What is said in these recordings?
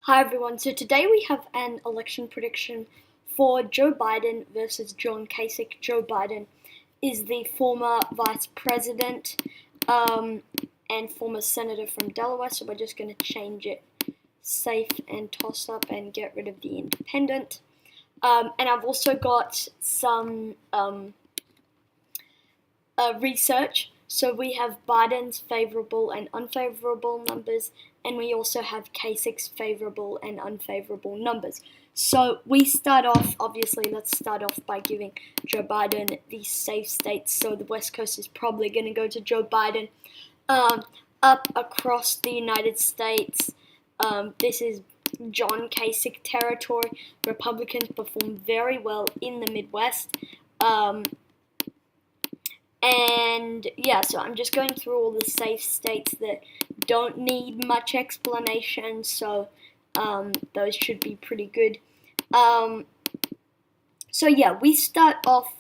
Hi everyone, so today we have an election prediction for Joe Biden versus John Kasich. Joe Biden is the former vice president and former senator from Delaware, so we're just going to change it safe and toss up and get rid of the independent. And I've also got some research. So we have Biden's favorable and unfavorable numbers, and we also have Kasich's favorable and unfavorable numbers. So we start off, obviously, let's start off by giving Joe Biden the safe states. So the West Coast is probably going to go to Joe Biden. Up across the United States, this is John Kasich territory. Republicans perform very well in the Midwest. And yeah, so I'm just going through all the safe states that don't need much explanation, so those should be pretty good. So yeah, we start off,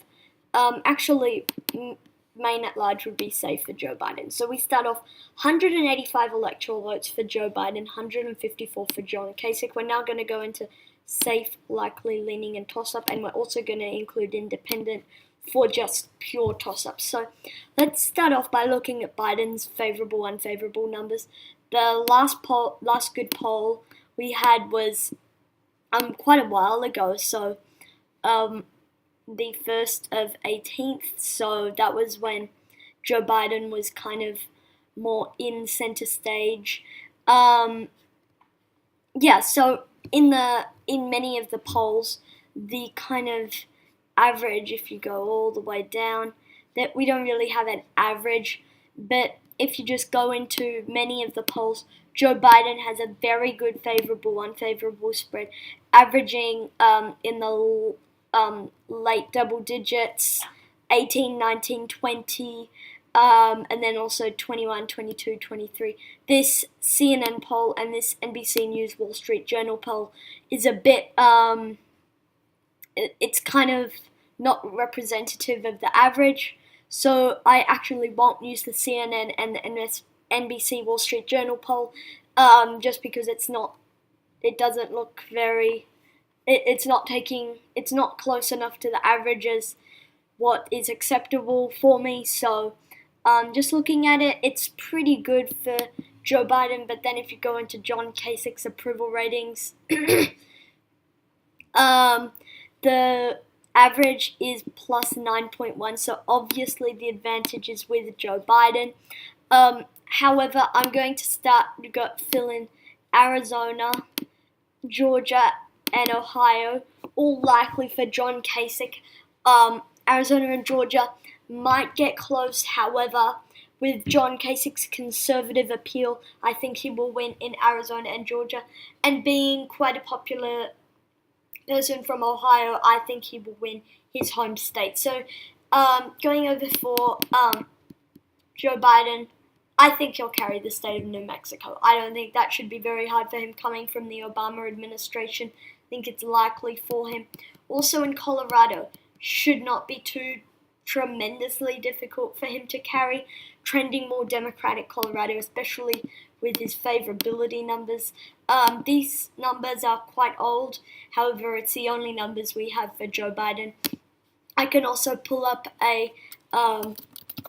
actually, Maine at large would be safe for Joe Biden. So we start off 185 electoral votes for Joe Biden, 154 for John Kasich. We're now going to go into safe, likely, leaning, and toss-up, and we're also going to include independent for just pure toss-up. So let's start off by looking at Biden's favorable, unfavorable numbers. The last good poll we had was quite a while ago, so the 1st of 18th, so that was when Joe Biden was kind of more in center stage. So in many of the polls, the kind of average, if you go all the way down, that we don't really have an average, but if you just go into many of the polls, Joe Biden has a very good favorable, unfavorable spread, averaging in the late double digits, 18, 19, 20, and then also 21, 22, 23. This CNN poll and this NBC News Wall Street Journal poll is a bit, it's kind of not representative of the average, so I actually won't use the CNN and the NBC Wall Street Journal poll, just because it doesn't look very, it's not close enough to the average as what is acceptable for me, so just looking at it, it's pretty good for Joe Biden, but then if you go into John Kasich's approval ratings, the average is plus 9.1, so obviously the advantage is with Joe Biden. However, I'm going to fill in Arizona, Georgia, and Ohio, all likely for John Kasich. Arizona and Georgia might get close, however, with John Kasich's conservative appeal, I think he will win in Arizona and Georgia, and being quite a popular person from Ohio, I think he will win his home state. So, going over for Joe Biden, I think he'll carry the state of New Mexico. I don't think that should be very hard for him coming from the Obama administration. I think it's likely for him. Also in Colorado, should not be too tremendously difficult for him to carry. Trending more Democratic Colorado, especially with his favorability numbers. These numbers are quite old, however, it's the only numbers we have for Joe Biden. I can also pull up a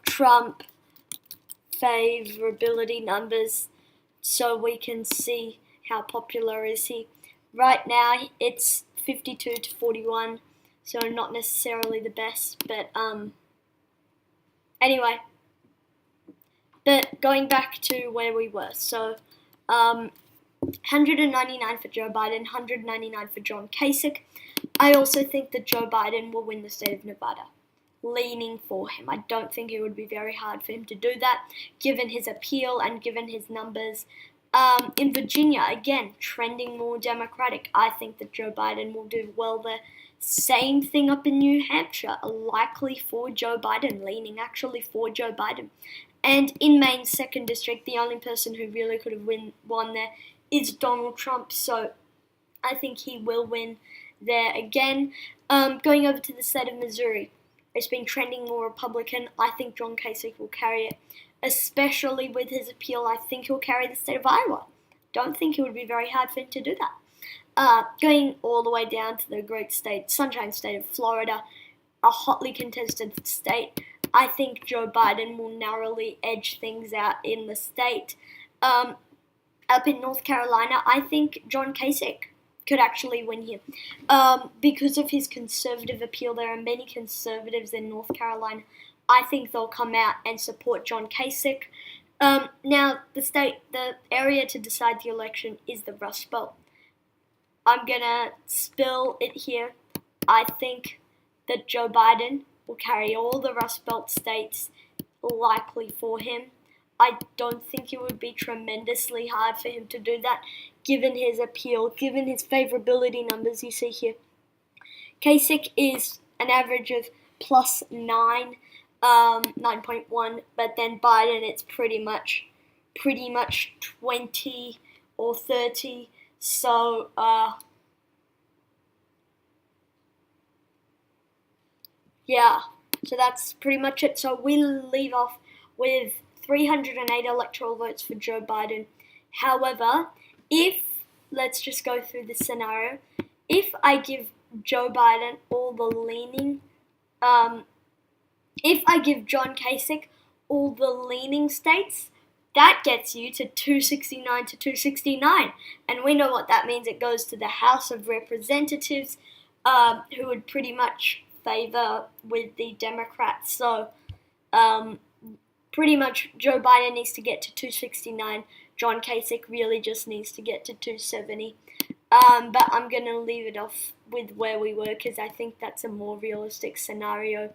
Trump favorability numbers so we can see how popular is he. Right now, it's 52 to 41, so not necessarily the best, but anyway. But going back to where we were, so 199 for Joe Biden, 199 for John Kasich. I also think that Joe Biden will win the state of Nevada, leaning for him. I don't think it would be very hard for him to do that, given his appeal and given his numbers. In Virginia, again, trending more Democratic. I think that Joe Biden will do well there. Same thing up in New Hampshire, likely for Joe Biden, leaning actually for Joe Biden. And in Maine's 2nd district, the only person who really could have won there is Donald Trump, so I think he will win there again. Going over to the state of Missouri, it's been trending more Republican. I think John Kasich will carry it, especially with his appeal. I think he'll carry the state of Iowa. don't think it would be very hard for him to do that. Going all the way down to the great state, Sunshine State of Florida, a hotly contested state, I think Joe Biden will narrowly edge things out in the state. Up in North Carolina, I think John Kasich could actually win here. Because of his conservative appeal, there are many conservatives in North Carolina. I think they'll come out and support John Kasich. Now, the area to decide the election is the Rust Belt. I'm gonna spill it here. I think that Joe Biden will carry all the Rust Belt states likely for him. I don't think it would be tremendously hard for him to do that, given his appeal, given his favorability numbers you see here. Kasich is an average of plus 9.1, but then Biden it's pretty much 20 or 30. So yeah, so that's pretty much it. So we'll leave off with 308 electoral votes for Joe Biden. However, let's just go through the scenario. If I give Joe Biden all the leaning, if I give John Kasich all the leaning states, that gets you to 269 to 269. And we know what that means. It goes to the House of Representatives, who would pretty much favor with the Democrats. So pretty much Joe Biden needs to get to 269. John Kasich really just needs to get to 270. But I'm going to leave it off with where we were because I think that's a more realistic scenario.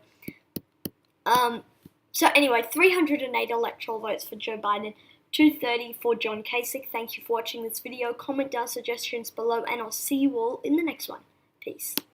So anyway, 308 electoral votes for Joe Biden, 230 for John Kasich. Thank you for watching this video. Comment down suggestions below, and I'll see you all in the next one. Peace.